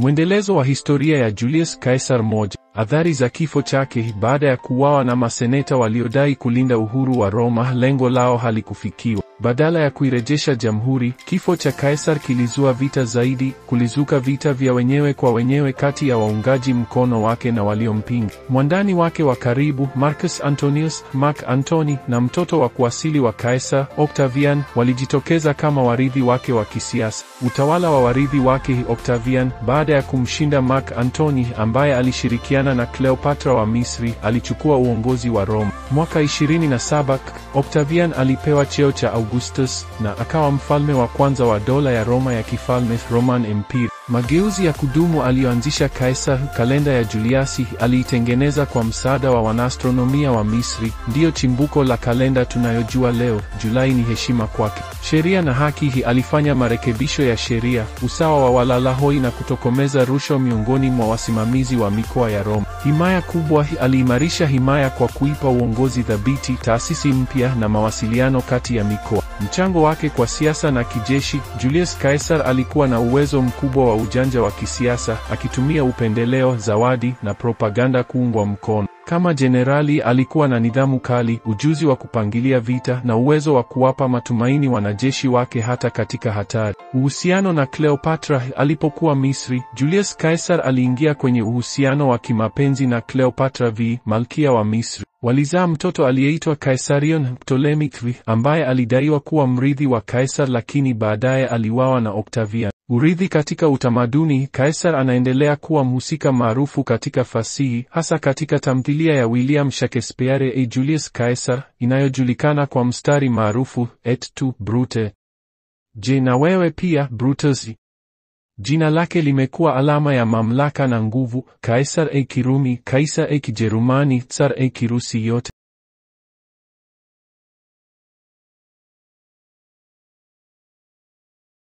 Mwendelezo wa historia ya Julius Caesar. Moja, athari za kifo chake. Baada ya kuuawa na maseneta waliodai kulinda uhuru wa Roma, lengo lao halikufikiwa. Badala ya kuirejesha jamhuri, kifo cha Caesar kilizua vita zaidi. Kulizuka vita vya wenyewe kwa wenyewe kati ya waungaji mkono wake na waliompinga. Mwandani wake wa karibu, Marcus Antonius, Mark Antony, na mtoto wa kuasili wa Caesar, Octavian, walijitokeza kama warithi wake wa kisiasa. Utawala wa warithi wake Octavian, baada ya kumshinda Mark Antony ambaye alishirikiana na Cleopatra wa Misri, alichukua uongozi wa Roma. Mwaka 27, Octavian alipewa cheo cha Augustus na akawa mfalme wa kwanza wa dola ya Roma ya kifalme, Roman Empire. Mageuzi ya kudumu aliyoanzisha Caesar. Kalenda ya Juliasi aliitengeneza kwa msaada wa wanaastronomia wa Misri, ndiyo chimbuko la kalenda tunayojua leo. Julai ni heshima kwake. Sheria na haki. Alifanya marekebisho ya sheria, usawa wa walalahoi na kutokomeza rushwa miongoni mwa wasimamizi wa mikoa ya Roma. Himaya kubwa. Aliimarisha himaya kwa kuipa uongozi thabiti, taasisi mpya na mawasiliano kati ya mikoa. Mchango wake kwa siasa na kijeshi. Julius Caesar alikuwa na uwezo mkubwa wa ujanja wa kisiasa, akitumia upendeleo, zawadi na propaganda kuungwa mkono. Kama jenerali alikuwa na nidhamu kali, ujuzi wa kupangilia vita na uwezo wa kuwapa matumaini wanajeshi wake hata katika hatari. Uhusiano na Cleopatra. Alipokuwa Misri, Julius Caesar aliingia kwenye uhusiano wa kimapenzi na Cleopatra malkia wa Misri. Walizaa mtoto aliyeitwa Caesarion Ptolemaic ambaye alidaiwa kuwa mrithi wa Caesar, lakini baadaye aliuawa na Octavian. Urithi katika utamaduni. Caesar anaendelea kuwa mhusika maarufu katika fasihi, hasa katika tamthilia ya William Shakespeare A Julius Caesar, inayojulikana kwa mstari maarufu Et tu, Brute? Je, na wewe pia, Brutus? Jina lake limekuwa alama ya mamlaka na nguvu. Caesar a Kirumi, Kaisar a Kijerumani, Tsar a Kirusi yote.